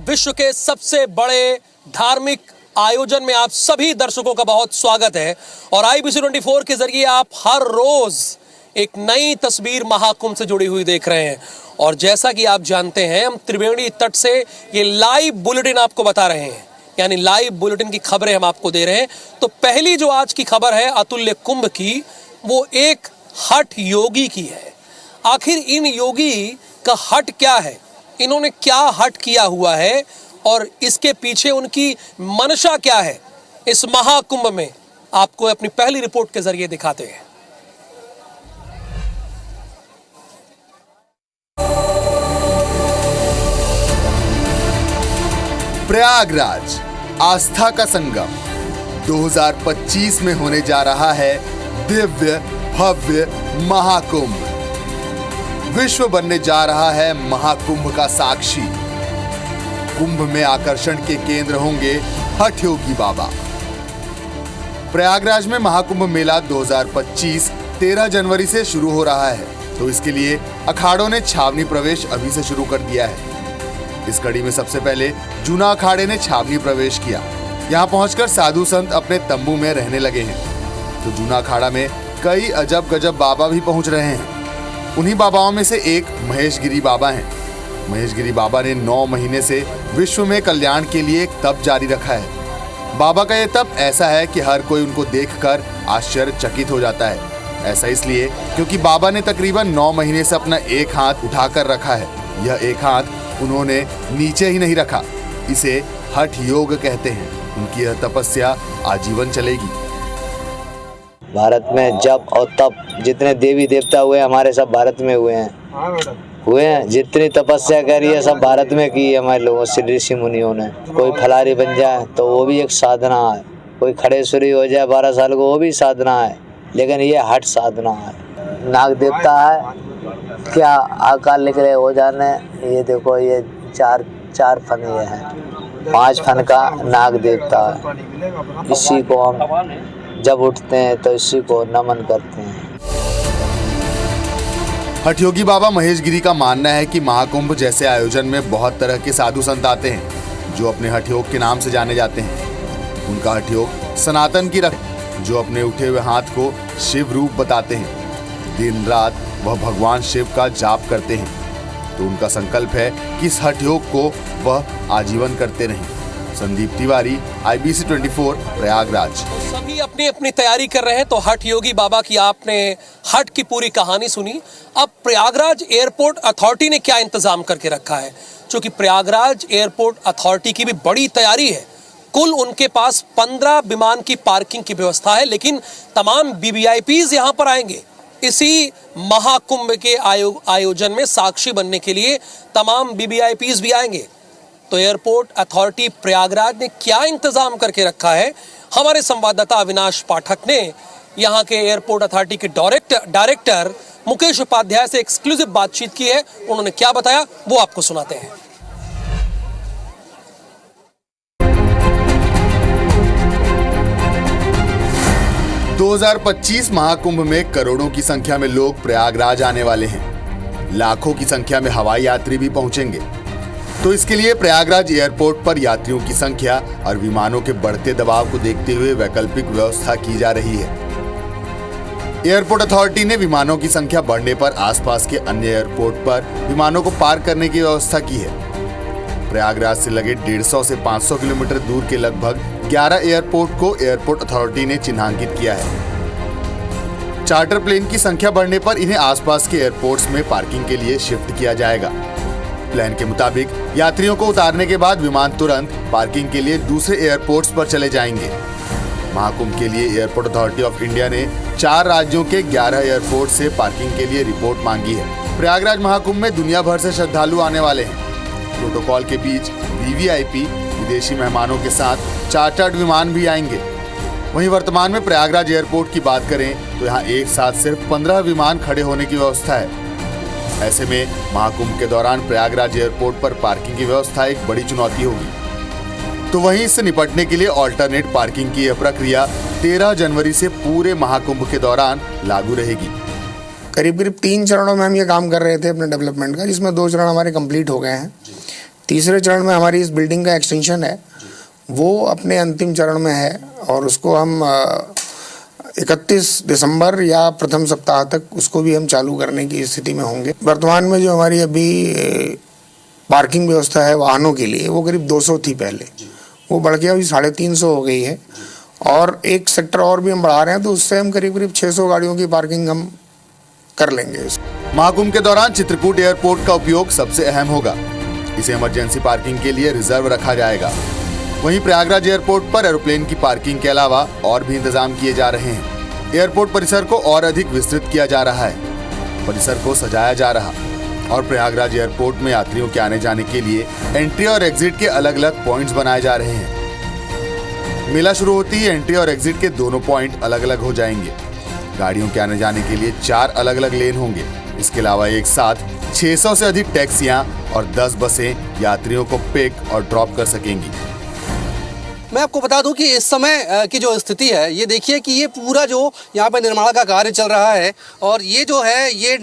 विश्व के सबसे बड़े धार्मिक आयोजन में आप सभी दर्शकों का बहुत स्वागत है। और IBC 24 के जरिए आप हर रोज एक नई तस्वीर महाकुंभ से जुड़ी हुई देख रहे हैं। और जैसा कि आप जानते हैं, हम त्रिवेणी तट से ये लाइव बुलेटिन आपको बता रहे हैं, यानी लाइव बुलेटिन की खबरें हम आपको दे रहे हैं। तो पहली जो आज की खबर है अतुल्य कुंभ की, वो एक हठ योगी की है। आखिर इन योगी का हठ क्या है, इन्होंने क्या हठ किया हुआ है और इसके पीछे उनकी मंशा क्या है, इस महाकुंभ में आपको अपनी पहली रिपोर्ट के जरिए दिखाते हैं। प्रयागराज आस्था का संगम 2025 में होने जा रहा है दिव्य भव्य महाकुंभ। विश्व बनने जा रहा है महाकुंभ का साक्षी। कुंभ में आकर्षण के केंद्र होंगे हठ योगी बाबा। प्रयागराज में महाकुंभ मेला 2025 13 जनवरी से शुरू हो रहा है, तो इसके लिए अखाड़ों ने छावनी प्रवेश अभी से शुरू कर दिया है। इस कड़ी में सबसे पहले जूना अखाड़े ने छावनी प्रवेश किया। यहाँ पहुंचकर साधु संत अपने तंबू में रहने लगे हैं। तो जूना अखाड़ा में कई अजब गजब बाबा भी पहुंच रहे हैं। उन्हीं बाबाओं में से एक महेश गिरी बाबा हैं। महेश गिरी बाबा ने 9 महीने से विश्व में कल्याण के लिए एक तप जारी रखा है। बाबा का ये तप ऐसा है कि हर कोई उनको देखकर आश्चर्यचकित हो जाता है। ऐसा इसलिए क्योंकि बाबा ने तकरीबन 9 महीने से अपना एक हाथ उठाकर रखा है। यह एक हाथ उन्होंने नीचे ही नहीं रखा। इसे हठ योग कहते हैं। उनकी यह तपस्या आजीवन चलेगी। भारत में जप और तप जितने देवी देवता हुए हमारे सब भारत में हुए हैं। जितनी तपस्या करी है सब भारत में की है हमारे लोगों से, ऋषि मुनियों ने। कोई फलारी बन जाए तो वो भी एक साधना है, कोई खड़ेश्वरी हो जाए 12 साल को, वो भी साधना है। लेकिन ये हठ साधना है। नाग देवता है, क्या आकार लिख रहे हो जाने। ये देखो, ये चार फन ये है, 5 फन का नाग देवता है। इसी को हम जब उठते हैं तो इसी को नमन करते हैं। हठ योगी बाबा महेश गिरी का मानना है कि महाकुंभ जैसे आयोजन में बहुत तरह के साधु संत आते हैं, जो अपने हठ योग के नाम से जाने जाते हैं। उनका हठ योग सनातन की रख, जो अपने उठे हुए हाथ को शिव रूप बताते हैं। दिन रात वह भगवान शिव का जाप करते हैं। तो उनका संकल्प है कि इस हठ योग को वह आजीवन करते रहें। संदीप तिवारी, IBC 24 प्रयागराज। तो सभी अपनी अपनी तैयारी कर रहे हैं। तो हठ योगी बाबा की आपने हठ की पूरी कहानी सुनी। अब प्रयागराज एयरपोर्ट अथॉरिटी ने क्या इंतजाम करके रखा है, क्योंकि प्रयागराज एयरपोर्ट अथॉरिटी की भी बड़ी तैयारी है। कुल उनके पास 15 विमान की पार्किंग की व्यवस्था है, लेकिन तमाम VVIPs यहाँ पर आएंगे। इसी महाकुंभ के आयोजन में साक्षी बनने के लिए तमाम VVIPs भी आएंगे। तो एयरपोर्ट अथॉरिटी प्रयागराज ने क्या इंतजाम करके रखा है, हमारे संवाददाता अविनाश पाठक ने यहाँ के एयरपोर्ट अथॉरिटी के डायरेक्टर मुकेश उपाध्याय से एक्सक्लूसिव बातचीत की है। उन्होंने क्या बताया वो आपको सुनाते हैं। 2025 महाकुंभ में करोड़ों की संख्या में लोग प्रयागराज आने वाले हैं। लाखों की संख्या में हवाई यात्री भी पहुंचेंगे। तो इसके लिए प्रयागराज एयरपोर्ट पर यात्रियों की संख्या और विमानों के बढ़ते दबाव को देखते हुए वैकल्पिक व्यवस्था की जा रही है। एयरपोर्ट अथॉरिटी ने विमानों की संख्या बढ़ने पर आसपास के अन्य एयरपोर्ट पर विमानों को पार्क करने की व्यवस्था की है। प्रयागराज से लगे 150 से 500 किलोमीटर दूर के लगभग 11 एयरपोर्ट को एयरपोर्ट अथॉरिटी ने चिन्हांकित किया है। चार्टर प्लेन की संख्या बढ़ने पर इन्हें आसपास के एयरपोर्ट्स में पार्किंग के लिए शिफ्ट किया जाएगा। प्लान के मुताबिक यात्रियों को उतारने के बाद विमान तुरंत पार्किंग के लिए दूसरे एयरपोर्ट्स पर चले जाएंगे। महाकुंभ के लिए एयरपोर्ट अथॉरिटी ऑफ इंडिया ने 4 राज्यों के 11 एयरपोर्ट से पार्किंग के लिए रिपोर्ट मांगी है। प्रयागराज महाकुंभ में दुनिया भर से श्रद्धालु आने वाले हैं। प्रोटोकॉल के बीच VVIP विदेशी मेहमानों के साथ चार्टर्ड विमान भी आएंगे। वहीं वर्तमान में प्रयागराज एयरपोर्ट की बात करें तो यहाँ एक साथ सिर्फ 15 विमान खड़े होने की व्यवस्था है। ऐसे में महाकुंभ के दौरान प्रयागराज एयरपोर्ट पर पार्किंग की व्यवस्था एक बड़ी चुनौती होगी। तो वहीं इससे निपटने के लिए ऑल्टरनेट पार्किंग की यह प्रक्रिया 13 जनवरी से पूरे महाकुंभ के दौरान लागू रहेगी। करीब 3 चरणों में हम ये काम कर रहे थे अपने डेवलपमेंट का, जिसमें 2 चरण हमारे कंप्लीट हो गए हैं। तीसरे चरण में हमारी इस बिल्डिंग का एक्सटेंशन है, वो अपने अंतिम चरण में है और उसको हम 31 दिसंबर या प्रथम सप्ताह तक उसको भी हम चालू करने की स्थिति में होंगे। वर्तमान में जो हमारी अभी पार्किंग व्यवस्था है वाहनों के लिए, वो करीब 200 थी पहले, वो बढ़ के अभी 350 हो गई है और एक सेक्टर और भी हम बढ़ा रहे हैं, तो उससे हम करीब 600 गाड़ियों की पार्किंग हम कर लेंगे। महाकुंभ के दौरान चित्रकूट एयरपोर्ट का उपयोग सबसे अहम होगा। इसे इमरजेंसी पार्किंग के लिए रिजर्व रखा जाएगा। वहीं प्रयागराज एयरपोर्ट पर एरोप्लेन की पार्किंग के अलावा और भी इंतजाम किए जा रहे हैं। एयरपोर्ट परिसर को और अधिक विस्तृत किया जा रहा है, परिसर को सजाया जा रहा और प्रयागराज एयरपोर्ट में यात्रियों के आने जाने के लिए एंट्री और एग्जिट के अलग अलग पॉइंट्स बनाए जा रहे हैं। मेला शुरू होती ही एंट्री और एग्जिट के दोनों पॉइंट अलग अलग हो जाएंगे। गाड़ियों के आने जाने के लिए 4 अलग अलग लेन होंगे। इसके अलावा एक साथ 600 से अधिक टैक्सियां और 10 बसें यात्रियों को पिक और ड्रॉप कर सकेंगी। मैं आपको बता दूं कि इस समय की जो स्थिति है, ये देखिए कि ये पूरा जो यहाँ पे निर्माण का कार्य चल रहा है और ये जो है ये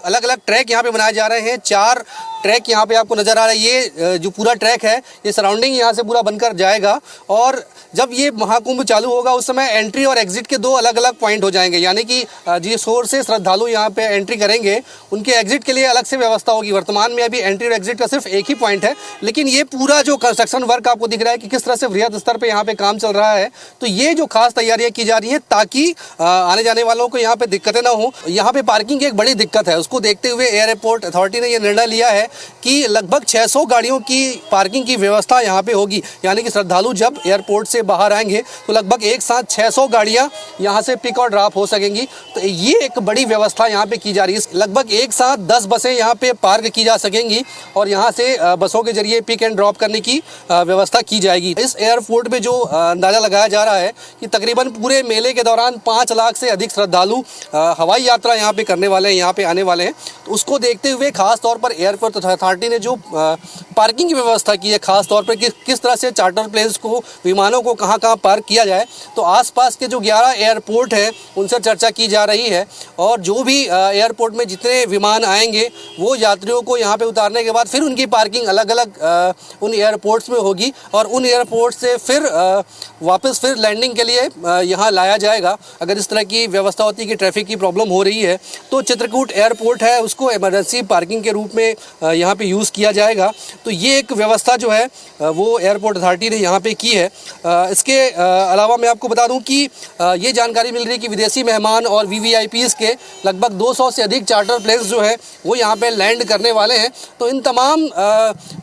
अलग अलग ट्रैक यहाँ पे बनाए जा रहे हैं। 4 ट्रैक यहाँ पे आपको नज़र आ रहा है। ये जो पूरा ट्रैक है ये सराउंडिंग यहाँ से पूरा बनकर जाएगा और जब ये महाकुंभ चालू होगा उस समय एंट्री और एग्जिट के 2 अलग अलग पॉइंट हो जाएंगे, यानी कि जिस ओर से श्रद्धालु यहाँ पे एंट्री करेंगे उनके एग्जिट के लिए अलग से व्यवस्था होगी। वर्तमान में अभी एंट्री और एग्जिट का सिर्फ एक ही पॉइंट है, लेकिन ये पूरा जो कंस्ट्रक्शन वर्क आपको दिख रहा है कि किस तरह से वृहद स्तर पर यहाँ पे काम चल रहा है, तो ये जो खास तैयारियाँ की जा रही हैं ताकि आने जाने वालों को यहाँ पे दिक्कतें ना हो। यहाँ पे पार्किंग की एक बड़ी दिक्कत है, उसको देखते हुए एयरपोर्ट अथॉरिटी ने यह निर्णय लिया है कि लगभग 600 गाड़ियों की पार्किंग की व्यवस्था यहाँ पे होगी, यानी कि श्रद्धालु जब एयरपोर्ट से बाहर आएंगे तो लगभग एक साथ 600 गाड़ियाँ यहाँ से पिक और ड्रॉप हो सकेंगी। तो ये एक बड़ी व्यवस्था यहाँ पे की जा रही है। लगभग एक साथ 10 बसें यहाँ पे पार्क की जा सकेंगी और यहाँ से बसों के जरिए पिक एंड ड्रॉप करने की व्यवस्था की जाएगी। इस एयरपोर्ट पे जो अंदाज़ा लगाया जा रहा है कि तकरीबन पूरे मेले के दौरान 5 लाख से अधिक श्रद्धालु हवाई यात्रा यहाँ पे करने वाले हैं, यहाँ पे आने वाले हैं। तो उसको देखते हुए खास तौर पर एयरपोर्ट अथॉरिटी ने जो पार्किंग की व्यवस्था की है, खास तौर पर किस तरह से चार्टर प्लेन्स को, विमानों को कहाँ पार्क किया जाए, तो आसपास के जो 11 एयरपोर्ट हैं उनसे चर्चा की जा रही है और जो भी एयरपोर्ट में जितने विमान आएंगे वो यात्रियों को यहाँ पे उतारने के बाद फिर उनकी पार्किंग अलग अलग उन एयरपोर्ट्स में होगी और उन एयरपोर्ट से फिर वापस फिर लैंडिंग के लिए यहाँ लाया जाएगा। अगर इस तरह की व्यवस्था होती है कि ट्रैफिक की प्रॉब्लम हो रही है तो चित्रकूट एयरपोर्ट है उसको इमरजेंसी पार्किंग के रूप में यहाँ पे यूज़ किया जाएगा। तो ये एक व्यवस्था जो है वो एयरपोर्ट अथॉरिटी ने यहाँ पे की है। इसके अलावा मैं आपको बता दूं कि ये जानकारी मिल रही है कि विदेशी मेहमान और VVIPs के लगभग 200 से अधिक चार्टर प्लेन्स जो है वो यहाँ पे लैंड करने वाले हैं। तो इन तमाम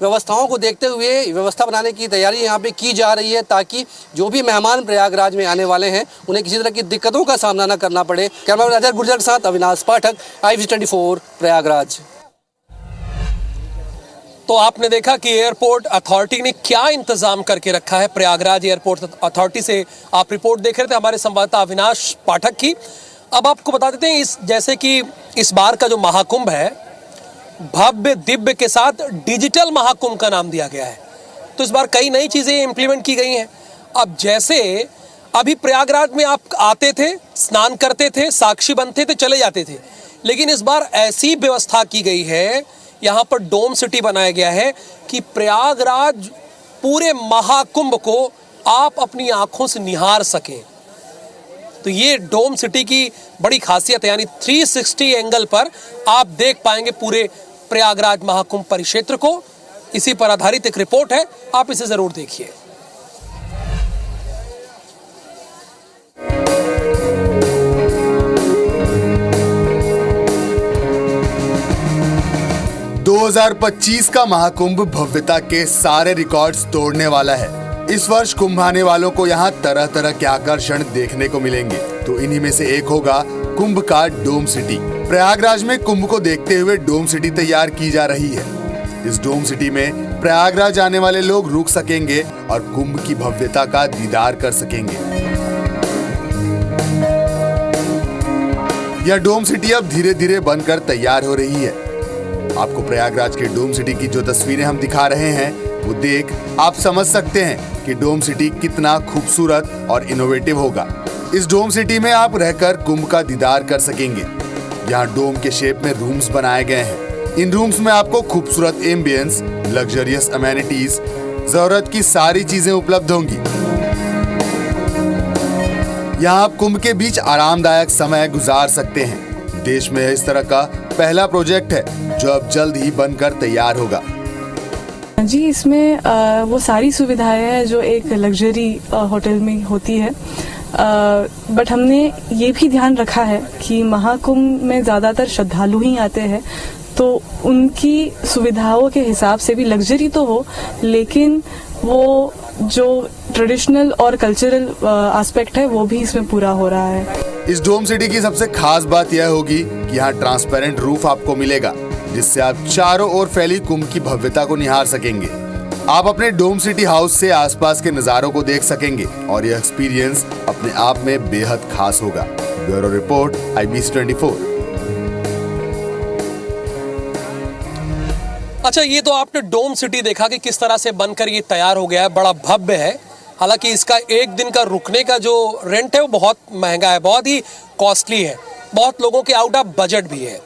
व्यवस्थाओं को देखते हुए व्यवस्था बनाने की तैयारी यहाँ पे की जा रही है ताकि जो भी मेहमान प्रयागराज में आने वाले हैं उन्हें किसी तरह की दिक्कतों का सामना न करना पड़े। कैमरामैन राजा गुर्जर के साथ अविनाश पाठक, IVC24 प्रयागराज। तो आपने देखा कि एयरपोर्ट अथॉरिटी ने क्या इंतजाम करके रखा है। प्रयागराज एयरपोर्ट अथॉरिटी से आप रिपोर्ट देख रहे थे हमारे संवाददाता अविनाश पाठक की। अब आपको बता देते हैं जैसे कि इस बार का जो महाकुंभ है भव्य दिव्य के साथ डिजिटल महाकुंभ का नाम दिया गया है। तो इस बार कई नई चीजें इंप्लीमेंट की गई हैं। अब जैसे अभी प्रयागराज में आप आते थे, स्नान करते थे, साक्षी बनते थे, चले जाते थे, लेकिन इस बार ऐसी व्यवस्था की गई है, यहाँ पर डोम सिटी बनाया गया है कि प्रयागराज पूरे महाकुंभ को आप अपनी आंखों से निहार सकें। तो ये डोम सिटी की बड़ी खासियत है, यानी 360 एंगल पर आप देख पाएंगे पूरे प्रयागराज महाकुंभ परिक्षेत्र को। इसी पर आधारित एक रिपोर्ट है, आप इसे जरूर देखिए। दो 2025 का महाकुंभ भव्यता के सारे रिकॉर्ड्स तोड़ने वाला है। इस वर्ष कुंभ आने वालों को यहाँ तरह तरह के आकर्षण देखने को मिलेंगे। तो इन्हीं में से एक होगा कुंभ का डोम सिटी। प्रयागराज में कुंभ को देखते हुए डोम सिटी तैयार की जा रही है। इस डोम सिटी में प्रयागराज आने वाले लोग रुक सकेंगे और कुंभ की भव्यता का दीदार कर सकेंगे। यह डोम सिटी अब धीरे धीरे बनकर तैयार हो रही है। आपको प्रयागराज के डोम सिटी की जो तस्वीरें हम दिखा रहे हैं वो देख आप समझ सकते हैं कि डोम सिटी कितना खूबसूरत और इनोवेटिव होगा। इस डोम सिटी में आप रहकर कुंभ का दीदार कर सकेंगे। यहाँ डोम के शेप में रूम्स बनाए गए हैं। इन रूम्स में आपको खूबसूरत एम्बियंस, लग्जरियस अमेनिटीज, जरूरत की सारी चीजें उपलब्ध होंगी। यहाँ आप कुंभ के बीच आरामदायक समय गुजार सकते हैं। देश में इस तरह का पहला प्रोजेक्ट है जो अब जल्द ही बनकर तैयार होगा। जी, इसमें वो सारी सुविधाएं हैं जो एक लग्जरी होटल में होती है, बट हमने ये भी ध्यान रखा है कि महाकुंभ में ज़्यादातर श्रद्धालु ही आते हैं, तो उनकी सुविधाओं के हिसाब से भी लग्जरी तो हो, लेकिन वो जो ट्रेडिशनल और कल्चरल एस्पेक्ट है वो भी इसमें पूरा हो रहा है। इस डोम सिटी की सबसे खास बात यह होगी कि यहाँ ट्रांसपेरेंट रूफ आपको मिलेगा, जिससे आप चारों ओर फैली कुंभ की भव्यता को निहार सकेंगे। आप अपने डोम सिटी हाउस से आसपास के नज़ारों को देख सकेंगे और यह एक्सपीरियंस अपने आप में बेहद खास होगा। Bureau report, IBC 24। अच्छा, ये तो आपने डोम सिटी देखा कि किस तरह से बनकर ये तैयार हो गया है, बड़ा भव्य है। हालांकि इसका एक दिन का रुकने का जो रेंट है वो बहुत महंगा है, बहुत ही कॉस्टली है, बहुत लोगों के आउट ऑफ बजट भी है।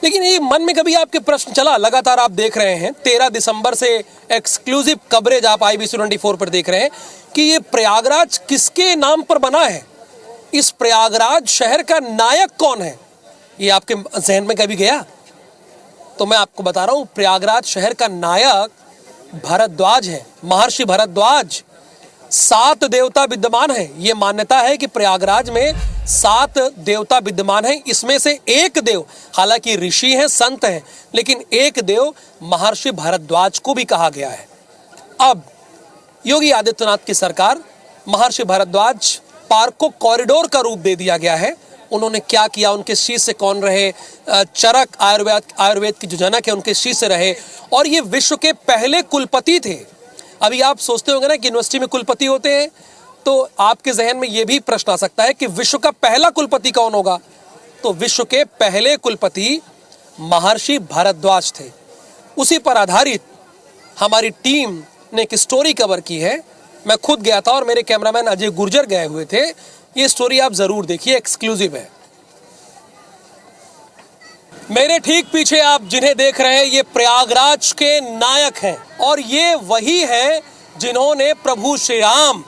लेकिन ये मन में कभी आपके प्रश्न चला, लगातार आप देख रहे हैं 13 दिसंबर से एक्सक्लूसिव कवरेज आप IBC 24 पर देख रहे हैं कि ये प्रयागराज किसके नाम पर बना है, इस प्रयागराज शहर का नायक कौन है, ये आपके जहन में कभी गया? तो मैं आपको बता रहा हूं, प्रयागराज शहर का नायक भरद्वाज है, महर्षि भरद्वाज। 7 देवता विद्यमान है। ये मान्यता है कि प्रयागराज में 7 देवता विद्यमान हैं। इसमें से एक देव, हालांकि ऋषि हैं, संत हैं, लेकिन एक देव महर्षि भरद्वाज को भी कहा गया है। अब योगी आदित्यनाथ की सरकार, महर्षि भरद्वाज पार्क को कॉरिडोर का रूप दे दिया गया है। उन्होंने क्या किया, उनके शिष्य कौन रहे? चरक आयुर्वेद की जो जनक है उनके शिष्य रहे, और ये विश्व के पहले कुलपति थे। अभी आप सोचते होंगे ना कि यूनिवर्सिटी में कुलपति होते हैं, तो आपके जहन में ये भी प्रश्न आ सकता है कि विश्व का पहला कुलपति कौन होगा? तो विश्व के पहले कुलपति महर्षि भरद्वाज थे। उसी पर आधारित हमारी टीम ने एक स्टोरी कवर की है। मैं खुद गया था और मेरे कैमरामैन अजय गुर्जर गए हुए थे। ये स्टोरी आप जरूर देखिए, एक्सक्लूसिव है। मेरे ठीक पीछे आप जिन्हें देख रहे हैं, ये प्रयागराज के नायक हैं, और ये वही हैं जिन्होंने प्रभु श्री राम,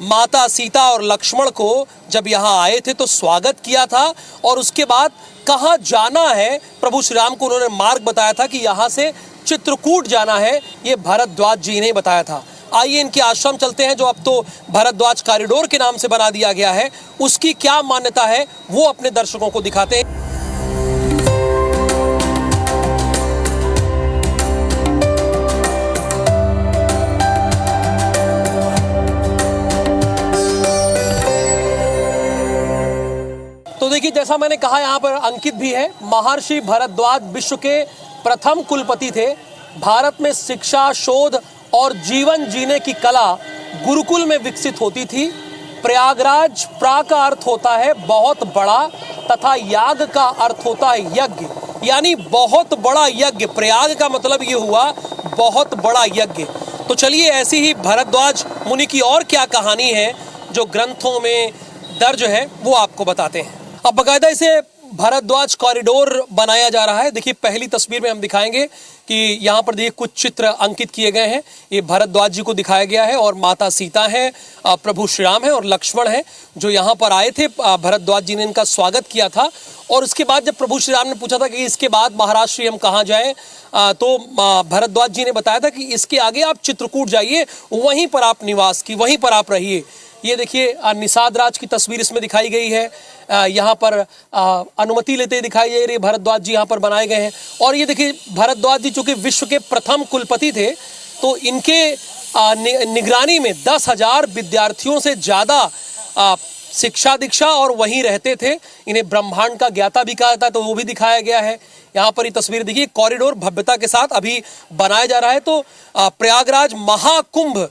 माता सीता और लक्ष्मण को जब यहाँ आए थे तो स्वागत किया था, और उसके बाद कहाँ जाना है, प्रभु श्री राम को उन्होंने मार्ग बताया था कि यहाँ से चित्रकूट जाना है। ये भरद्वाज जी ने बताया था। आइए इनके आश्रम चलते हैं, जो अब तो भरद्वाज कॉरिडोर के नाम से बना दिया गया है। उसकी क्या मान्यता है वो अपने दर्शकों को दिखाते हैं। तो देखिए, जैसा मैंने कहा, यहाँ पर अंकित भी है। महर्षि भरद्वाज विश्व के प्रथम कुलपति थे। भारत में शिक्षा, शोध और जीवन जीने की कला गुरुकुल में विकसित होती थी। प्रयागराज प्रा का अर्थ होता है बहुत बड़ा, तथा याग का अर्थ होता है यज्ञ, यानी बहुत बड़ा यज्ञ। प्रयाग का मतलब ये हुआ बहुत बड़ा यज्ञ। तो चलिए, ऐसी ही भरद्वाज मुनि की और क्या कहानी है जो ग्रंथों में दर्ज है वो आपको बताते हैं। अब बाकायदा इसे भरद्वाज कॉरिडोर बनाया जा रहा है। देखिए, पहली तस्वीर में हम दिखाएंगे कि यहाँ पर देखिए कुछ चित्र अंकित किए गए हैं। ये भरद्वाज जी को दिखाया गया है, और माता सीता है, प्रभु श्री राम है और लक्ष्मण है, जो यहाँ पर आए थे। भरद्वाज जी ने इनका स्वागत किया था, और उसके बाद जब प्रभु श्री राम ने पूछा था कि इसके बाद महाराज श्री हम कहाँ जाएं, तो भरद्वाज जी ने बताया था कि इसके आगे आप चित्रकूट जाइए, वहीं पर आप निवास की, वहीं पर आप रहिए। ये देखिए, निषाद राज की तस्वीर इसमें दिखाई गई है। यहाँ पर अनुमति लेते दिखाई दे रही है। भरद्वाज जी यहाँ पर बनाए गए हैं। और ये देखिए, भरद्वाज जी चूंकि विश्व के प्रथम कुलपति थे, तो इनके निगरानी में 10,000 विद्यार्थियों से ज़्यादा शिक्षा दीक्षा और वहीं रहते थे। इन्हें ब्रह्मांड का ज्ञाता भी कहा था, तो वो भी दिखाया गया है। यहाँ पर ये तस्वीर देखिए, कॉरिडोर भव्यता के साथ अभी बनाया जा रहा है। तो प्रयागराज महाकुंभ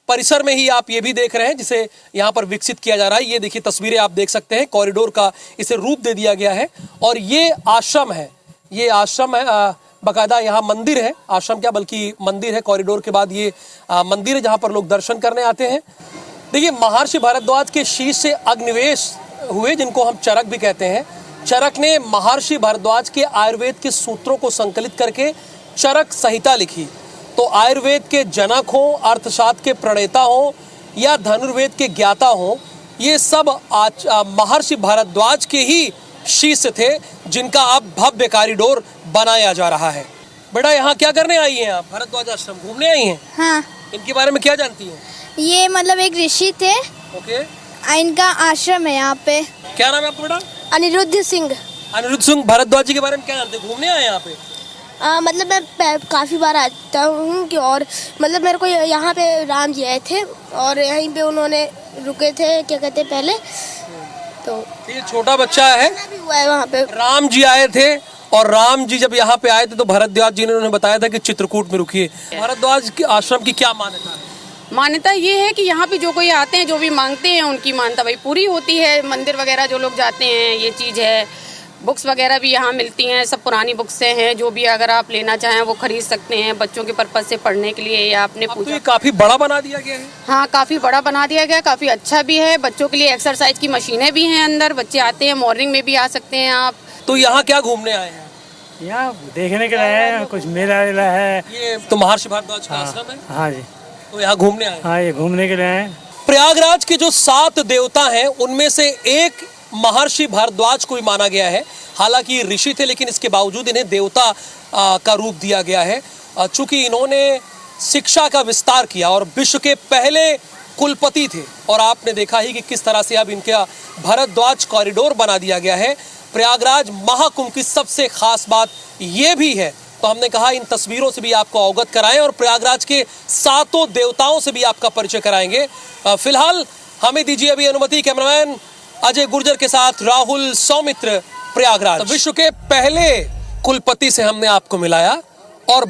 परिसर में ही आप ये भी देख रहे हैं, जिसे यहाँ पर विकसित किया जा रहा है। ये देखिए तस्वीरें आप देख सकते हैं, कॉरिडोर का इसे रूप दे दिया गया है। और ये आश्रम है, ये आश्रम है, बाकायदा यहाँ मंदिर है, आश्रम क्या बल्कि मंदिर है। कॉरिडोर के बाद ये मंदिर है जहाँ पर लोग दर्शन करने आते हैं। देखिए, महर्षि भरद्वाज के शीश से अग्निवेश हुए, जिनको हम चरक भी कहते हैं। चरक ने महर्षि भारद्वाज के आयुर्वेद के सूत्रों को संकलित करके चरक संहिता लिखी। तो आयुर्वेद के जनक हो, अर्थशास्त्र के प्रणेता हो या धनुर्वेद के ज्ञाता हो, ये सब महर्षि भारद्वाज के ही शिष्य थे, जिनका अब भव्य कॉरिडोर बनाया जा रहा है। बेटा, यहाँ क्या करने आई हैं आप? भारद्वाज आश्रम घूमने आई हैं? हाँ, इनके बारे में क्या जानती हैं? ये मतलब एक ऋषि थे। ओके, इनका आश्रम है यहाँ पे। क्या नाम है आपका बेटा? अनिरुद्ध सिंह। अनिरुद्ध सिंह भारद्वाज जी के बारे में क्या जानते हैं? घूमने आए यहाँ पे? मतलब मैं काफ़ी बार आता हूँ कि और मतलब मेरे को यहाँ पे राम जी आए थे और यहीं पे उन्होंने रुके थे, क्या कहते हैं पहले, तो ये छोटा बच्चा है, भी हुआ है वहाँ पे। राम जी आए थे और राम जी जब यहाँ पे आए थे तो भारद्वाज जी ने उन्हें बताया था कि चित्रकूट में रुकिए। भारद्वाज के आश्रम की क्या मान्यता है? मान्यता ये है कि यहाँ पे जो कोई आते हैं, जो भी मांगते हैं, उनकी मान्यता भाई पूरी होती है। मंदिर वगैरह जो लोग जाते हैं, ये चीज़ है। बुक्स वगैरह भी यहाँ मिलती हैं, सब पुरानी बुक्स हैं, जो भी अगर आप लेना चाहें वो खरीद सकते हैं, बच्चों के पर्पज से पढ़ने के लिए या अपने अब तो पूजा। ये काफी बड़ा बना दिया गया है। हाँ, काफ़ी बड़ा बना दिया गया, काफ़ी अच्छा भी है। बच्चों के लिए एक्सरसाइज की मशीनें भी हैं अंदर, बच्चे आते हैं, मॉर्निंग में भी आ सकते हैं आप। तो यहाँ क्या घूमने आए हैं? यहाँ देखने के लिए है, कुछ मेला वेला है। ये तो महर्षि भारद्वाज का आश्रम है, हाँ जी, तो यहाँ घूमने आए हैं। हाँ ये घूमने के लिए है। प्रयागराज के जो 7 देवता हैं उनमें से एक महर्षि भारद्वाज को ही माना गया है। हालांकि ये ऋषि थे, लेकिन इसके बावजूद इन्हें देवता का रूप दिया गया है, चूंकि इन्होंने शिक्षा का विस्तार किया और विश्व के पहले कुलपति थे। और आपने देखा ही कि किस तरह से अब इनका भारद्वाज कॉरिडोर बना दिया गया है। प्रयागराज महाकुंभ की सबसे खास बात ये भी है, तो हमने कहा इन तस्वीरों से भी आपको अवगत कराएं और प्रयागराज के 7 देवताओं से भी आपका परिचय कराएंगे। फिलहाल हमें दीजिए अभी अनुमति। कैमरामैन अजय गुर्जर के साथ राहुल सौमित्र, प्रयागराज। तो विश्व के पहले कुलपति से हमने आपको मिलाया और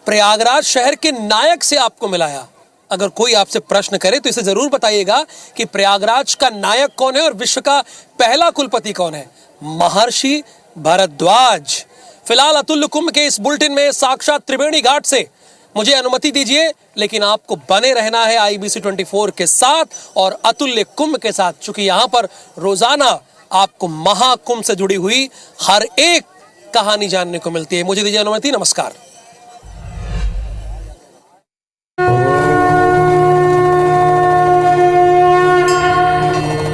प्रयागराज शहर के नायक से आपको मिलाया। अगर कोई आपसे प्रश्न करे तो इसे जरूर बताइएगा कि प्रयागराज का नायक कौन है और विश्व का पहला कुलपति कौन है? महर्षि भारद्वाज। फिलहाल अतुल्य कुंभ के इस बुलेटिन में साक्षात त्रिवेणी घाट से मुझे अनुमति दीजिए, लेकिन आपको बने रहना है IBC 24 के साथ और अतुल्य कुंभ के साथ, चूंकि यहाँ पर रोजाना आपको महाकुंभ से जुड़ी हुई हर एक कहानी जानने को मिलती है। मुझे दीजिए अनुमति। नमस्कार।